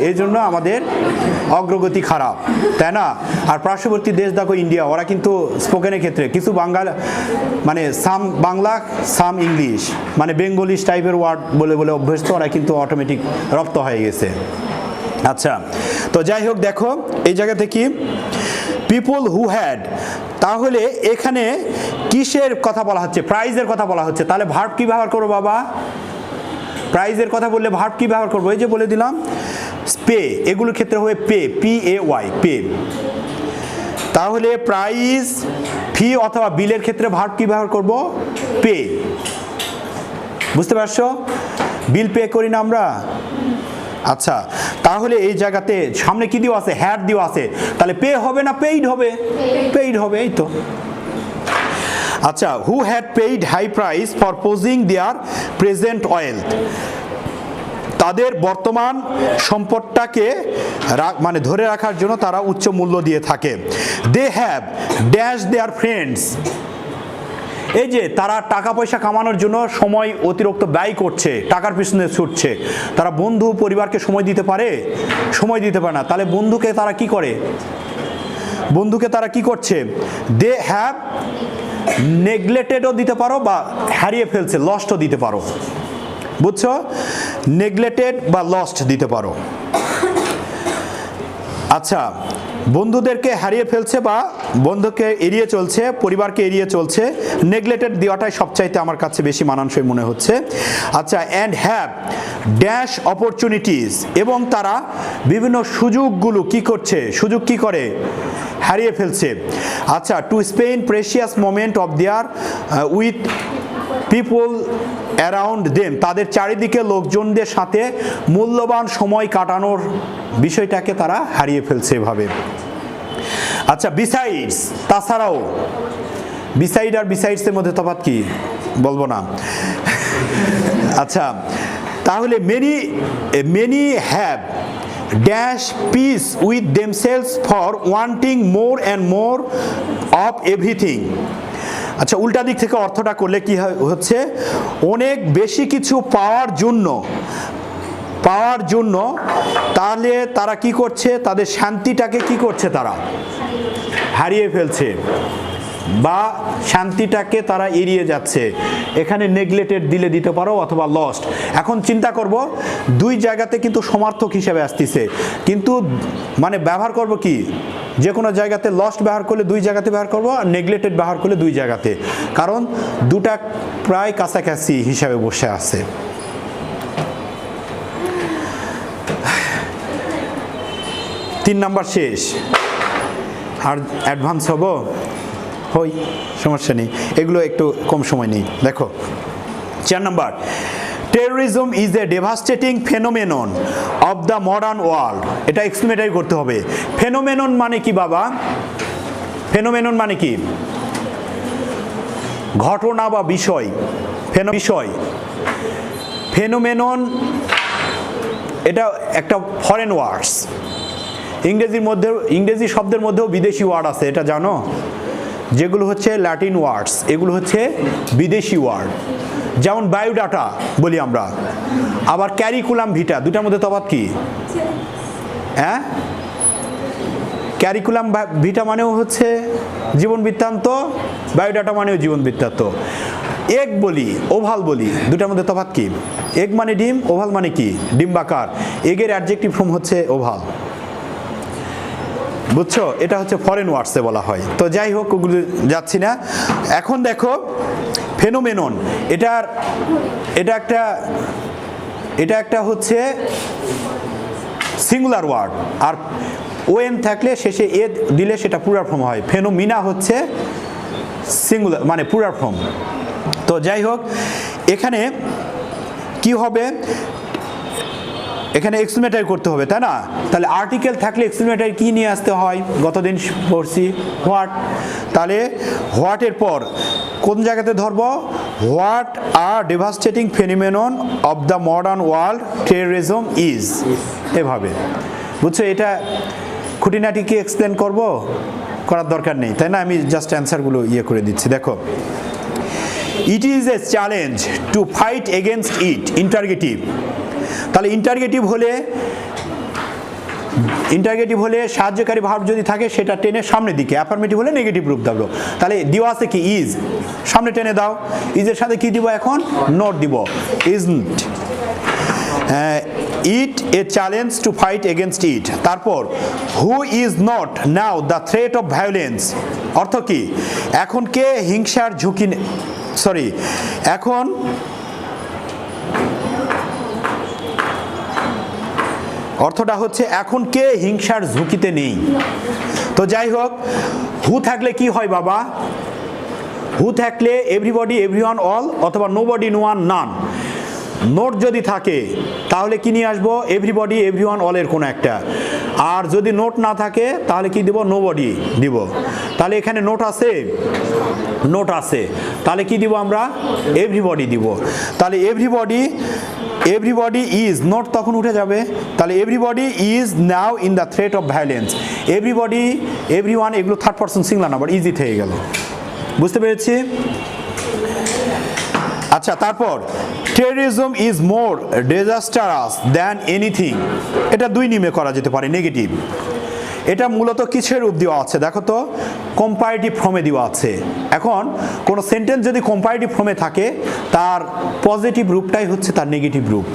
এই জন্য আমাদের অগ্রগতি খারাপ, তাই না? আর পার্শ্ববর্তী দেশ দেখো ইন্ডিয়া, ওরা কিন্তু স্পোকেনের ক্ষেত্রে কিছু মানে সাম বাংলা সাম ইংলিশ মানে বেঙ্গলিশ টাইপের ওয়ার্ড বলে বলে অভ্যস্ত, ওরা কিন্তু অটোমেটিক রপ্ত হয়ে গেছে। আচ্ছা, তো যাই হোক, দেখো এই জায়গাতে কি পিপল হু হ্যাড, তাহলে এখানে কিসের কথা বলা হচ্ছে? প্রাইজের কথা বলা হচ্ছে। তাহলে ভার্ব কি ব্যবহার করবো বাবা? প্রাইজের কথা বললে ভার্ব কি ব্যবহার করবো? এই যে বলে দিলাম পে, এগুলোর ক্ষেত্রে হবে পে, PAY, পে। তাহলে প্রাইজ, ফি অথবা বিলের ক্ষেত্রে ভার্ব কি ব্যবহার করব? পে। বুঝতে পারছো? বিল পে করি না আমরা? আচ্ছা, তাহলে এই জায়গাতে সামনে কি দেওয়া আছে? হ্যাড দেওয়া আছে, তাহলে পে হবে না পেইড হবে? পেইড হবে, এই তো। আচ্ছা, who had paid high price for posing their present wealth, তাদের বর্তমান সম্পদটাকে মানে ধরে রাখার জন্য তারা উচ্চ মূল্য দিয়ে থাকে। They have dash their friends, এই যে তারা টাকা পয়সা কামানোর জন্য সময় অতিরিক্ত ব্যয় করছে, টাকার পিছনে ছুটছে, তারা বন্ধু পরিবারকে সময় দিতে পারে? সময় দিতে পারে না। তাহলে বন্ধুকে তারা কি করে? বন্ধুকে তারা কি করছে? দে হ্যাভ নেগলেক্টেডও দিতে পারো বা হারিয়ে ফেলছে, লস্টও দিতে পারো। বুঝছো? নেগলেক্টেড বা লস্ট দিতে পারো। আচ্ছা, বন্ধুদেরকে হারিয়ে ফেলছে বা বন্ধুকে এড়িয়ে চলছে, পরিবারকে এড়িয়ে চলছে, নেগলেক্টেড দেওয়াটাই সবচাইতে আমার কাছে বেশি মানানসই মনে হচ্ছে। আচ্ছা, অ্যান্ড হ্যাভ ড্যাশ অপরচুনিটিস, এবং তারা বিভিন্ন সুযোগগুলো কি করছে? সুযোগ কি করে? হারিয়ে ফেলছে। আচ্ছা, to spend precious moment of their with people around them, তাদের চারিদিকে লোকজনদের সাথে মূল্যবান সময় কাটানোর বিষয়টাকে তারা হারিয়ে ফেলছে এভাবে। আচ্ছা, বিসাইডস, তাছাড়াও। বিসাইড আর বিসাইডসের মধ্যে তফাৎ কি বলবো না। আচ্ছা, তাহলে many have dash piece with themselves for wanting more and more of everything. আচ্ছা, উল্টা দিক থেকে অর্থটা করলে কি হচ্ছে? অনেক বেশি কিছু পাওয়ার জন্য তাহলে তারা কি করছে? তাদের শান্তিটাকে কি করছে? তারা হারিয়ে ফেলছে বা শান্তিটাকে তারা এড়িয়ে যাচ্ছে। এখানে নেগলেক্টেড দিলে দিতে পারো অথবা লস্ট। এখন চিন্তা করব, দুই জায়গাতে কিন্তু সমার্থক হিসেবে আসতেছে, কিন্তু মানে ব্যবহার করব কি? যে কোনো জায়গাতে লস্ট ব্যবহার করলে দুই জায়গাতে ব্যবহার করব, আর নেগলেক্টেড ব্যবহার করলে দুই জায়গাতে, কারণ দুটা প্রায় কাছাকাছি হিসাবে বসে আছে। তিন নাম্বার শেষ, আর অ্যাডভান্স হব হই, সমস্যা নেই, এগুলো একটু কম সময় নেই। দেখো 4 number, terrorism is a devastating phenomenon of the modern world. এটা এক্সপ্লেনেটারি করতে হবে। ফেনোমেনন মানে কি বাবা? ফেনোমেনন মানে কি? ঘটনা বা বিষয়। বিষয়, ফেনোমেনন এটা একটা ফরেন ওয়ার্ডস। ইংরেজি শব্দের মধ্যেও বিদেশি ওয়ার্ড আছে, এটা জানো? যেগুলো হচ্ছে ল্যাটিন ওয়ার্ডস, এগুলো হচ্ছে বিদেশি ওয়ার্ড। যেমন বায়োডাটা বলি আমরা, আবার ক্যারিকুলাম ভিটা, দুটার মধ্যে তফাৎ কি? হ্যাঁ, ক্যারিকুলাম ভিটা মানেও হচ্ছে জীবন বৃত্তান্ত, বায়োডাটা মানেও জীবন বৃত্তান্ত। এগ বলি, ওভাল বলি, দুটার মধ্যে তফাৎ কি? এগ মানে ডিম, ওভাল মানে কি? ডিম্বাকার। এগের অ্যাডজেক্টিভ ফর্ম হচ্ছে ওভাল। বুঝছো? এটা হচ্ছে ফরেন ওয়ার্ডসে বলা হয়। তো যাই হোক, ওগুলো যাচ্ছি না। এখন দেখো ফেনোমেনন, এটা একটা হচ্ছে সিঙ্গুলার ওয়ার্ড, আর ওএন থাকলে শেষে এ দিলে সেটা প্লুরাল ফর্ম হয়। ফেনোমিনা হচ্ছে সিঙ্গুলার মানে প্লুরাল ফর্ম। তো যাই হোক, এখানে কি হবে? এখানে এক্সপ্লেনেটরি করতে হবে, তাই না? তাহলে আর্টিকেল থাকলে এক্সপ্লেনেটরি কি নিয়ে আসতে হয়? গতদিন পড়ছি হোয়াট। তাহলে হোয়াটের পর কোন জায়গাতে ধরবো? What are devastating phenomenon of the modern world terrorism is, এভাবে। বুঝছো? এটা খুঁটিনাটি কি এক্সপ্লেন করব? করার দরকার নেই, তাই না? আমি জাস্ট অ্যান্সারগুলো করে দিচ্ছি। দেখো, it is a challenge to fight against it, interrogative. তাহলে ইন্টারগেটিভ হলে ইন্টারগেটিভ হলে সাহায্যকারী ভার্ব যদি থাকে সেটা টেনে সামনের দিকে, অ্যাফার্মেটিভ হলে নেগেটিভ রূপ দাও। তাহলে দেওয়া আছে কি ইজ, সামনে টেনে দাও, ইজের সাথে কি দিব এখন, নট দিব, isn't it a challenge to fight against it. তারপর who is not now the threat of violence, অর্থ কি, এখন কে হিংসার ঝুঁকি, সরি এখন অর্থটা হচ্ছে এখন কে হিংসার ঝুঁকিতে নেই। তো যাই হোক, হু থাকলে কি হয় বাবা, হু থাকলে এভরিবডি, এভরিওয়ান, অল, অথবা নোবডি, নো ওয়ান, নান। নোট যদি থাকে তাহলে কি নিয়ে আসবো, এভরিবডি, এভরিওয়ান, অলের কোনো একটা। আর যদি নোট না থাকে তাহলে কি দিব, নোবডি দিব। তাহলে এখানে নোট আছে, নোট আছে, তাহলে কি দিব আমরা, এভরিবডি দিব। তাহলে এভরিবডি, এভরিবডি ইজ, নোট তখন উঠে যাবে। তাহলে everybody is now in the threat of violence. Everybody, everyone এগুলো থার্ড পারসন সিঙ্গুলার নাম্বার, ইজি থেকে গেল, বুঝতে পেরেছি। আচ্ছা, তারপর terrorism is more disastrous than anything, এটা দুই নিমে করা যেতে পারে, নেগেটিভ। এটা মূলত কিসের রূপ দেওয়া আছে দেখো তো, কম্পারেটিভ ফর্মে দেওয়া আছে। এখন কোনো সেন্টেন্স যদি কম্পারেটিভ ফর্মে থাকে তার পজিটিভ রূপটাই হচ্ছে তার নেগেটিভ রূপ,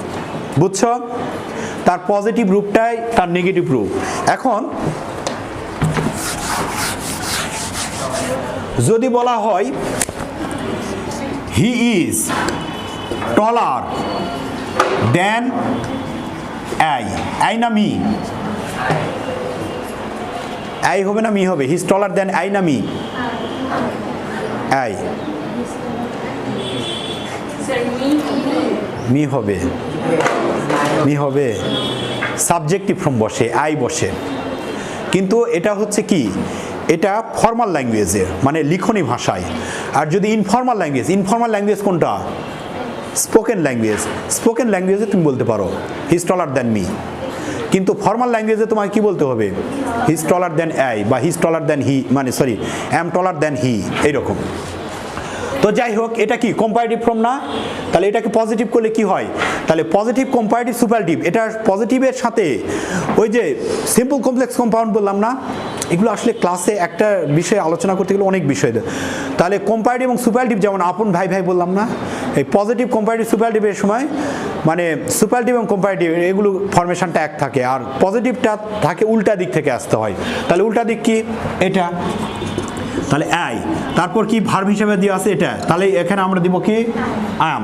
বুঝছো, তার পজিটিভ রূপটাই তার নেগেটিভ রূপ। এখন যদি বলা হয় he is taller than I, I না মি, আই হবে না মি হবে, he is taller than I না মি, আই, মি হবে, মি হবে, সাবজেক্টিভ ফর্ম বসে, আই বসে। কিন্তু এটা হচ্ছে কি, এটা ফর্মাল ল্যাঙ্গুয়েজে, মানে লিখনি ভাষায়। আর যদি ইনফর্মাল ল্যাঙ্গুয়েজ, ইনফর্মাল ল্যাঙ্গুয়েজ কোনটা, স্পোকেন ল্যাঙ্গুয়েজ, স্পোকেন ল্যাঙ্গুয়েজে তুমি বলতে পারো হি ইজ টলার দ্যান মি। কিন্তু ফর্মাল ল্যাঙ্গুয়েজে তোমাকে কি বলতে হবে, he is taller than I, বা হি ইজ টলার দ্যান হি, মানে sorry am taller than he, এইরকম। তো যাই হোক, এটা কি কম্পারেটিভ ফর্ম না, তাহলে এটাকে পজিটিভ করলে কি হয়, তাহলে পজিটিভ কম্পারেটিভ সুপারটিভ, এটা পজিটিভের সাথে ওই যে সিম্পল কমপ্লেক্স কম্পাউন্ড বললাম না, এগুলো আসলে ক্লাসে একটা বিষয়ে আলোচনা করতে গেলে অনেক বিষয়। তাহলে কম্পারেটিভ এবং সুপারটিভ, যেমন আপন ভাই ভাই বললাম না, এই পজিটিভ কম্পারেটিভ সুপারটিভের সময় মানে সুপারটিভ এবং কম্পারেটিভ এগুলো ফরমেশনটা এক থাকে, আর পজিটিভটা থাকে উল্টা দিক থেকে আসতে হয়। তাহলে উল্টা দিক কি, এটা, তাহলে আই, তারপর কি ভার্ব হিসেবে দিয়ে আছে এটা, তাহলে এখানে আমরা দিব কি আম।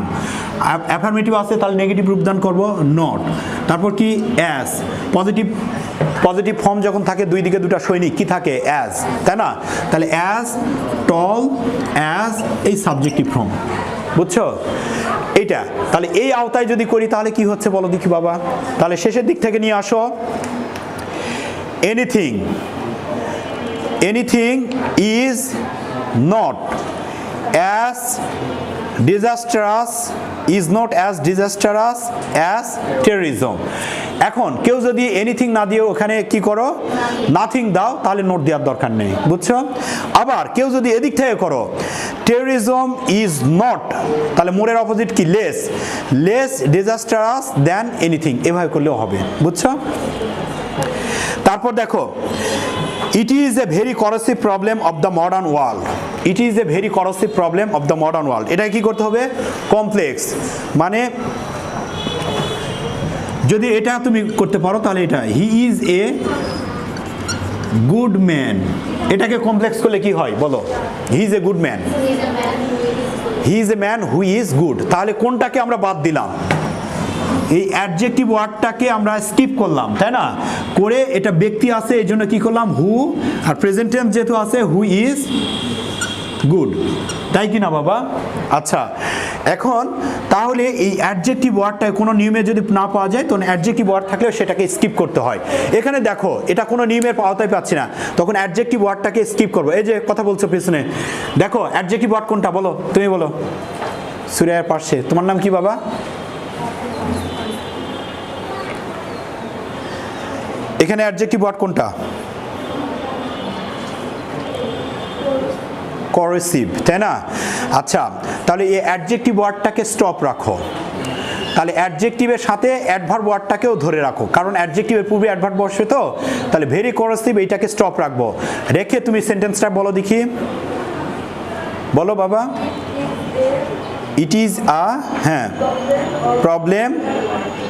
অ্যাফার্মেটিভ আছে তাহলে নেগেটিভ রূপদান করব নট। তারপর কি অ্যাজ, পজিটিভ, পজিটিভ ফর্ম যখন থাকে দুই দিকে দুটো সৈনিক কি থাকে, অ্যাজ, তাই না। তাহলে অ্যাজ, টল, অ্যাজ, এই সাবজেক্টিভ ফর্ম, বুঝছো এইটা। তাহলে এই আওতায় যদি করি তাহলে কি হচ্ছে বলো দেখি বাবা, তাহলে শেষের দিক থেকে নিয়ে আসো, anything, anything is not as disastrous, is not as disastrous as terrorism। এখন কেউ যদি এনিথিং না দিয়ে ওখানে কি করো, নাথিং দাও, তাহলে নোট দেওয়ার দরকার নেই, বুঝছো। আবার কেউ যদি এদিক থেকে করো, টেররিজম ইজ নট, তাহলে মোরের অপোজিট কি, less, less disastrous than anything, এভাবে করলেও হবে, বুঝছো। তারপর দেখো, it is a very corrosive problem of the modern world, it is a very corrosive problem of the modern world। এটা কি করতে হবে, কমপ্লেক্স, মানে যদি এটা তুমি করতে পারো তাহলে এটা he is a good man, এটাকে কমপ্লেক্স করলে কি হয় বলো, he is a good man, he is a man who is good. তাহলে কোনটাকে আমরা বাদ দিলাম, এই অ্যাডজেক্টিভ ওয়ার্ডটাকে আমরা স্কিপ করলাম, তাই না, করে এটা ব্যক্তি আছে এই জন্য কি করলাম হু, আর প্রেজেন্ট টেন্স যেহেতু আছে হু ইজ গুড, তাই কি না বাবা। আচ্ছা, এখন তাহলে এই অ্যাডজেক্টিভ ওয়ার্ডটা কোনো নিয়মে যদি না পাওয়া যায় তখন অ্যাডজেক্টিভ ওয়ার্ড থাকলেও সেটাকে স্কিপ করতে হয়। এখানে দেখো এটা কোনো নিয়মের আওতায় পাচ্ছি না, তখন অ্যাডজেক্টিভ ওয়ার্ডটাকে স্কিপ করবো। এই যে কথা বলছো পিছনে, দেখো অ্যাডজেক্টিভ ওয়ার্ড কোনটা বলো, তুমি বলো, সুরিয়ার পাশে, তোমার নাম কি বাবা, এখানে অ্যাডজেক্টিভ ওয়ার্ড কোনটা, করসিভ, তাই না। আচ্ছা, তাহলে এই অ্যাডজেক্টিভ ওয়ার্ডটাকে স্টপ রাখো, তাহলে অ্যাডজেক্টিভের সাথে অ্যাডভার্ব ওয়ার্ডটাকেও ধরে রাখো, কারণ অ্যাডজেক্টিভের পূর্বে অ্যাডভার্ব বসবে তো। তাহলে ভেরি করসিভ এইটাকে স্টপ রাখবো, রেখে তুমি সেন্টেন্সটা বলো দেখি, বলো বাবা। It is a problem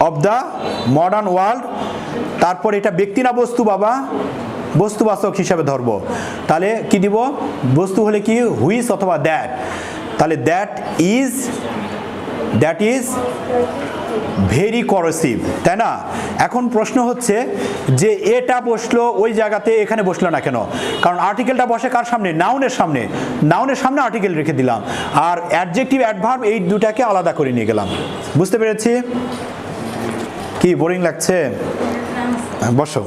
of the modern world, তারপর এটা ব্যক্তি না বস্তু বাবা, বস্তুবাচক হিসাবে ধরবো। তাহলে কি দিব, বস্তু হলে কি হুইচ অথবা দ্যাট, তাহলে দ্যাট ইজ ভেরি করসিভ, তাই না? এখন প্রশ্ন হচ্ছে যে এটা বসলো ওই জায়গাতে, এখানে বসলো না কেন? কারণ আর্টিকেলটা বসে কার সামনে? নাউনের সামনে, নাউনের সামনে আর্টিকেল রেখে দিলাম, আর অ্যাডজেক্টিভ অ্যাডভার্ব এই দুটাকে আলাদা করে নিয়ে গেলাম। বুঝতে পেরেছি? কি বোরিং লাগছে? বসো।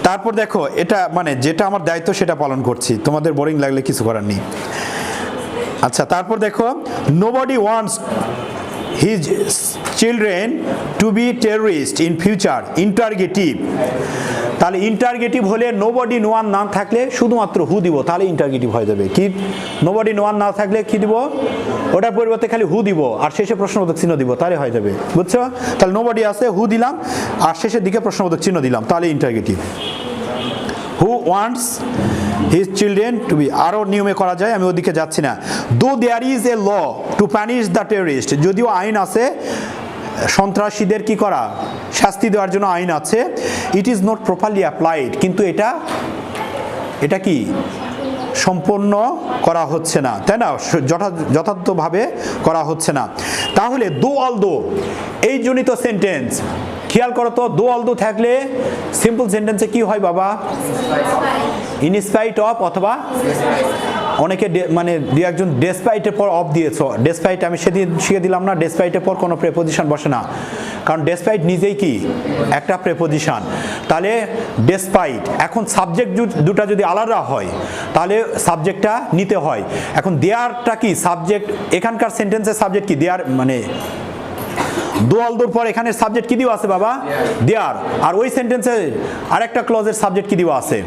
তারপর দেখো, এটা মানে যেটা আমার দায়িত্ব সেটা পালন করছি, তোমাদের বোরিং লাগলে কিছু করার নেই। আচ্ছা, তারপর দেখো, nobody wants his children to be terrorist in future, interrogative. তাহলে ইন্টারগেটিভ হলে নোবডি নো ওয়ান না থাকলে শুধুমাত্র হু দিব, তাহলে ইন্টারগেটিভ হয়ে যাবে। কি নোবডি নো ওয়ান না থাকলে কি দিব? ওটার পরিবর্তে খালি হু দিব আর শেষে প্রশ্নবোধক চিহ্ন দিব, তাহলে হয়ে যাবে। বুঝছো? তাহলে নোবডি আছে, হু দিলাম, আর শেষের দিকে প্রশ্নবোধক চিহ্ন দিলাম, তাহলে interrogative. Who wants his children to be, আরও নিয়মে করা যায়, আমি ওদিকে যাচ্ছি না। Though there is a law to punish the terrorist, যদিও আইন আছে সন্ত্রাসীদের কি করা, শাস্তি দেওয়ার জন্য আইন আছে, it is not properly applied, কিন্তু এটা কি সম্পন্ন করা হচ্ছে না, তাই না? যথাযথভাবে করা হচ্ছে না। তাহলে দো অল দো এই জনিত সেন্টেন্স, খেয়াল করো তো, দো অল দো থাকলে সিম্পল সেন্টেন্সে কি হয় বাবা? ইন স্পাইট অফ, অথবা অনেকে মানে দু একজন ডেসপাইটের পর অফ দিয়েছ। ডেসপাইট আমি সেদিন শিখে দিলাম না, ডেসপাইটের পর কোনো প্রেপোজিশন বসে না, কারণ ডেসপাইট নিজেই কি একটা প্রেপোজিশন। তাহলে ডেসপাইট, এখন সাবজেক্ট দুটা যদি আলাদা হয় তাহলে সাবজেক্টটা নিতে হয়। এখন দেয়ারটা কি সাবজেক্ট, এখানকার সেন্টেন্সের সাবজেক্ট কি দেয়ার, মানে দো অল দোর পর এখানে সাবজেক্ট কি দেওয়া আছে বাবা? দেয়ার। আর ওই সেন্টেন্সে আরেকটা ক্লজের সাবজেক্ট কি দেওয়া আছে?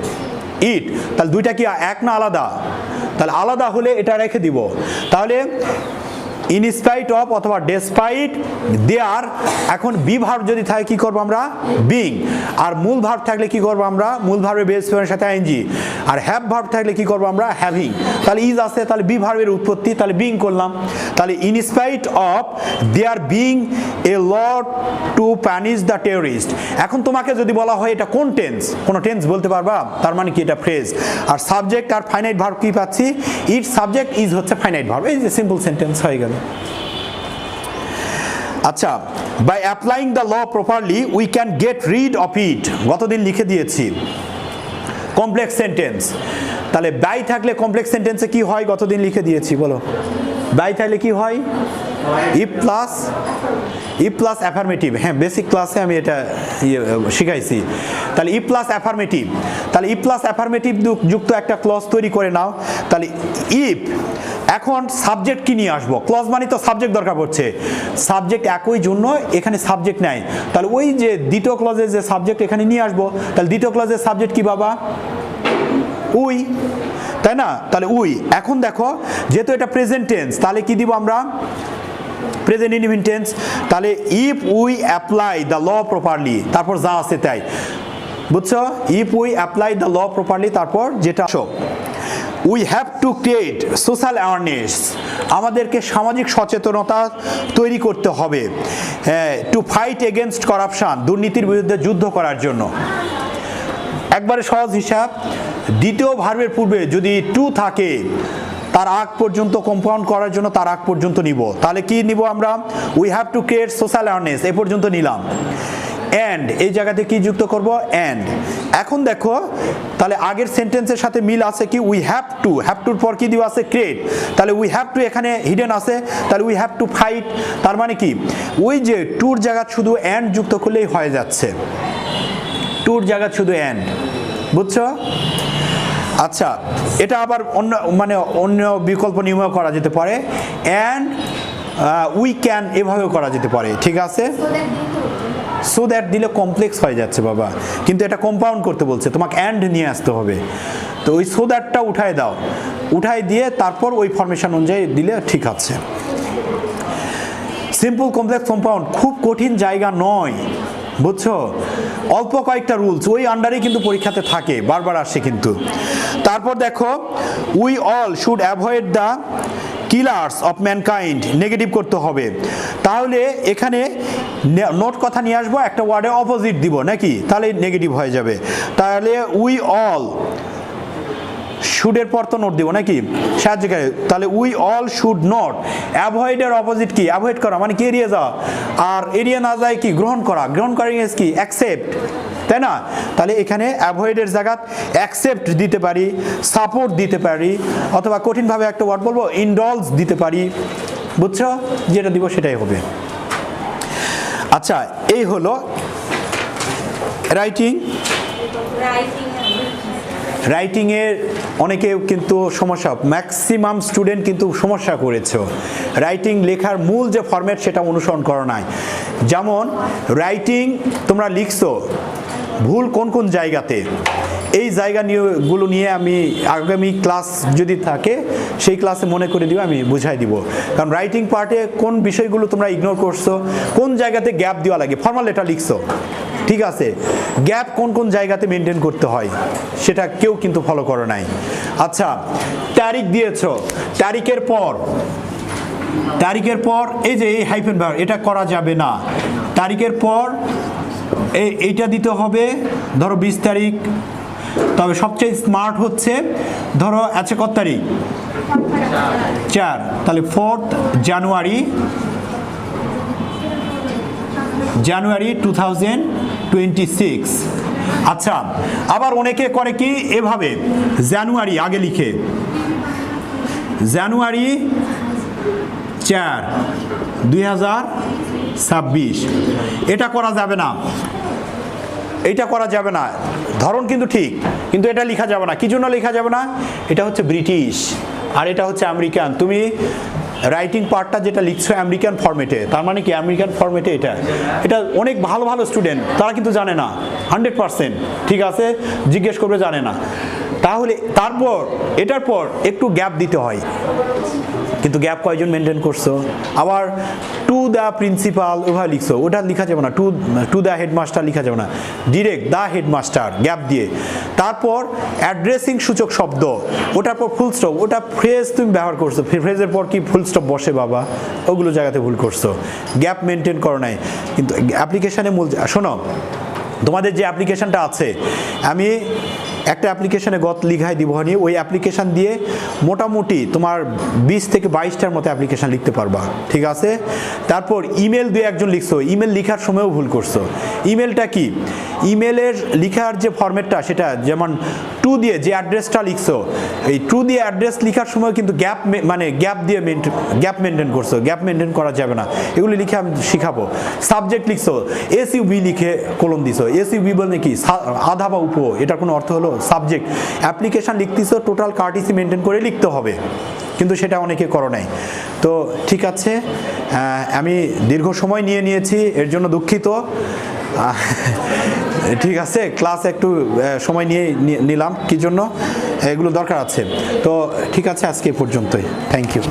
ইট। তাহলে দুইটা কি এক না আলাদা? তাহলে আলাদা হলে এটা রেখে দিব। তাহলে ইন স্পাইট অফ অথবা ডেসপাইট দেয়ার, এখন বি ভার্ব যদি থাকে কি করবো আমরা? বিং। আর মূল ভার্ব থাকলে কি করবো আমরা? মূল ভার্বের বেস ফর্মের সাথে আইএনজি। আর হ্যাভ ভার্ব থাকলে কি করবো আমরা? হ্যাভিং। তাহলে ইজ আছে, তাহলে বি ভার্বের উৎপত্তি, তাহলে বিং করলাম। তাহলে in spite of their being a law to punish the terrorist. এখন তোমাকে যদি বলা হয় এটা কোন টেন্স, কোনো টেন্স বলতে পারবা? তার মানে কি এটা ফ্রেজ। আর সাবজেক্ট আর ফাইনাইট ভার্ব কি পাচ্ছি? ইট সাবজেক্ট, ইজ হচ্ছে ফাইনাইট ভার্ব। এই যে সিম্পল সেন্টেন্স হয়ে গেল। আচ্ছা, by applying the law properly we can get rid of it, গতদিন লিখে দিয়েছি। কমপ্লেক্স সেন্টেন্স, তাহলে বাই থাকলে কমপ্লেক্স সেন্টেন্সে কি হয়? গতদিন লিখে দিয়েছি, বলো। বাই থাকলে কি হয়? If plus affirmative. হ্যাঁ, বেসিক ক্লাসে আমি এটা শিখাইছি। তাহলে ইফ প্লাস অ্যাফার্মেটিভ, তাহলে ইফ প্লাস অ্যাফার্মেটিভ যুক্ত একটা ক্লজ তৈরি করে নাও। তাহলে ইফ, এখন সাবজেক্ট কি নিয়ে আসবো? ক্লজ মানে তো সাবজেক্ট দরকার পড়ছে, সাবজেক্ট একই জন্য এখানে সাবজেক্ট নাই। তাহলে ওই যে দ্বিতীয় ক্লজের যে সাবজেক্ট এখানে নিয়ে আসবো, তাহলে দ্বিতীয় ক্লজের সাবজেক্ট কি বাবা? উই, তাই না? তাহলে উই। এখন দেখো, যেহেতু এটা প্রেজেন্ট টেন্স, তাহলে কি দিব আমরা? Present indefinite tense. তাহলে if we apply the law properly, তারপর যা আছে তাই, বুঝছো? If we apply the law properly, তারপর যেটা we have to create social awareness, আমাদেরকে সামাজিক সচেতনতা তৈরি করতে হবে, টু ফাইট এগেনস্ট করাপশন, দুর্নীতির বিরুদ্ধে যুদ্ধ করার জন্য। একবারে সহজ হিসাব, দ্বিতীয় ভার্বের পূর্বে যদি টু থাকে তার আগ পর্যন্ত কম্পাউন্ড করার জন্য তার আগ পর্যন্ত নিব। তাহলে কি নিব আমরা? We have to create social awareness, এ পর্যন্ত নিলাম। অ্যান্ড, এই জায়গাতে কি যুক্ত করব? অ্যান্ড। এখন দেখো, তাহলে আগের সেন্টেন্সের সাথে মিল আছে কি? উই হ্যাভ টু, হ্যাভ টুর পর কি দিব আছে? ক্রিয়েট। তাহলে উই হ্যাভ টু এখানে হিডেন আছে, তাহলে উই হ্যাভ টু ফাইট। তার মানে কি? ওই যে টুর জায়গা শুধু অ্যান্ড যুক্ত করলেই হয়ে যাচ্ছে, টুর জায়গা শুধু অ্যান্ড, বুঝছো? আচ্ছা, এটা আবার অন্য বিকল্প নিয়মেও করা যেতে পারে, অ্যান্ড উই ক্যান, এভাবেও করা যেতে পারে, ঠিক আছে? সো দ্যাট দিলে কমপ্লেক্স হয়ে যাচ্ছে বাবা, কিন্তু এটা কম্পাউন্ড করতে বলছে, তোমাকে অ্যান্ড নিয়ে আসতে হবে। তো ওই সো দ্যাটটা উঠায় দাও, উঠাই দিয়ে তারপর ওই ফরমেশন অনুযায়ী দিলে ঠিক আছে। সিম্পল কমপ্লেক্স কম্পাউন্ড খুব কঠিন জায়গা নয়, বুঝছো? অল্প কয়েকটা রুলস ওই আন্ডারেই কিন্তু পরীক্ষাতে থাকে, বারবার আসে কিন্তু। তারপর দেখো, we all should avoid the killers of mankind, negative করতে হবে। তাহলে এখানে নোট কথা নিয়ে আসবো, একটা ওয়ার্ডে অপোজিট দিব নাকি, তাহলে নেগেটিভ হয়ে যাবে। তাহলে উই অল শুডের পর তো নোট দিব নাকি, সাহায্য করে। তাহলে উই অল শুড নট, অ্যাভয়েডের অপোজিট কি? অ্যাভয়েড করা মানে কি? এড়িয়ে যাওয়া। আর এড়িয়ে না যায় কি? গ্রহণ করা। গ্রহণ করার ইংরেজি কি? অ্যাকসেপ্ট, তাই না? তাহলে এখানে অ্যাভয়েডের জায়গায় অ্যাকসেপ্ট দিতে পারি, সাপোর্ট দিতে পারি, অথবা কঠিনভাবে একটা ওয়ার্ড বলবো ইনডলজ দিতে পারি, বুঝছো? যেটা দিব সেটাই হবে। আচ্ছা, এই হলো রাইটিং। রাইটিংয়ের অনেকে কিন্তু সমস্যা, ম্যাক্সিমাম স্টুডেন্ট কিন্তু সমস্যা করেছো। রাইটিং লেখার মূল যে ফরম্যাট সেটা অনুসরণ করো নাই। যেমন রাইটিং তোমরা লিখছো ভুল কোন কোন জায়গাতে, এই জায়গাগুলো নিয়ে আমি আগামী ক্লাস যদি থাকে সেই ক্লাসে মনে করে দিব, আমি বুঝাই দিব। কারণ রাইটিং পার্টে কোন বিষয়গুলো তোমরা ইগনোর করছো, কোন জায়গাতে গ্যাপ দেওয়া লাগে। ফর্মাল লেটার লিখছো, ঠিক আছে, গ্যাপ কোন কোন জায়গাতে মেনটেন করতে হয় সেটা কেউ কিন্তু ফলো করো নাই। আচ্ছা, তারিখ দিয়েছো, তারিখের পর এই যে এই হাইফেন বার, এটা করা যাবে না। তারিখের পর এইটা দিতে হবে, ধরো 20 তারিখ। তবে সবচেয়ে স্মার্ট হচ্ছে ধরো আচ্ছা কত তারিখ? 4, তাহলে 4th জানুয়ারি 2026। আচ্ছা, আবার অনেকে করে কি এভাবে, জানুয়ারি আগে লিখে জানুয়ারি 4, 2026। এটা করা যাবে না, এটা করা যাবে না। ধরন কিন্তু ঠিক, কিন্তু এটা লেখা যাবে না। কি জন্য লেখা যাবে না? এটা হচ্ছে ব্রিটিশ আর এটা হচ্ছে আমেরিকান। তুমি রাইটিং পার্টটা যেটা লিখছো আমেরিকান ফরম্যাটে, তার মানে কি আমেরিকান ফরম্যাটে এটা অনেক ভালো ভালো স্টুডেন্ট তারা কিন্তু জানে না 100%, ঠিক আছে, জিজ্ঞেস করবে জানে না। তাহলে তারপর এটার পর একটু গ্যাপ দিতে হয়, কিন্তু গ্যাপ কয়জন মেনটেন করছো? আবার টু দ্য প্রিন্সিপাল ওভাবে লিখছো, ওটা লেখা যাবে না। টু দ্য হেডমাস্টার লেখা যাবে না, ডিরেক্ট দ্য হেডমাস্টার গ্যাপ দিয়ে। তারপর অ্যাড্রেসিং সূচক শব্দ, ওটার পর ফুল স্টপ, ওটা ফ্রেজ তুমি ব্যবহার করছো, ফ্রেজের পর কি ফুল স্টপ বসে বাবা, ওগুলো জায়গাতে ভুল করছো, গ্যাপ মেনটেন করো নাই। কিন্তু অ্যাপ্লিকেশানে মূল, শোনো, তোমাদের যে অ্যাপ্লিকেশানটা আছে, আমি একটা অ্যাপ্লিকেশানে গত লিখাই দিব, নিয়ে ওই অ্যাপ্লিকেশান দিয়ে মোটামুটি তোমার 20 থেকে 22টার মতো অ্যাপ্লিকেশান লিখতে পারবা, ঠিক আছে। তারপর ইমেল দিয়ে একজন লিখছো, ইমেল লিখার সময়ও ভুল করছো। ইমেলটা কি? ইমেলের লিখার যে ফরম্যাটটা সেটা, যেমন টু দিয়ে যে অ্যাড্রেসটা লিখছো, এই টু দিয়ে অ্যাড্রেস লিখার সময় কিন্তু গ্যাপ, মানে গ্যাপ দিয়ে গ্যাপ মেনটেন করছো, গ্যাপ মেনটেন করা যাবে না। এগুলি লিখে আমি শিখাবো। সাবজেক্ট লিখছো, এসইউবি লিখে কলম দিছো, এসইউবি বলতে কি আধা বা উপ, এটার কোনো অর্থ হলো সাবজেক্ট। অ্যাপ্লিকেশান লিখতেছো টোটাল কার্টিসি মেনটেন করে লিখতে হবে, কিন্তু সেটা অনেকে করো নাই। তো ঠিক আছে, আমি দীর্ঘ সময় নিয়েছি, এর জন্য দুঃখিত। ঠিক আছে, ক্লাস একটু সময় নিলাম, কি জন্য এগুলো দরকার আছে। তো ঠিক আছে, আজকে পর্যন্তই। Thank you.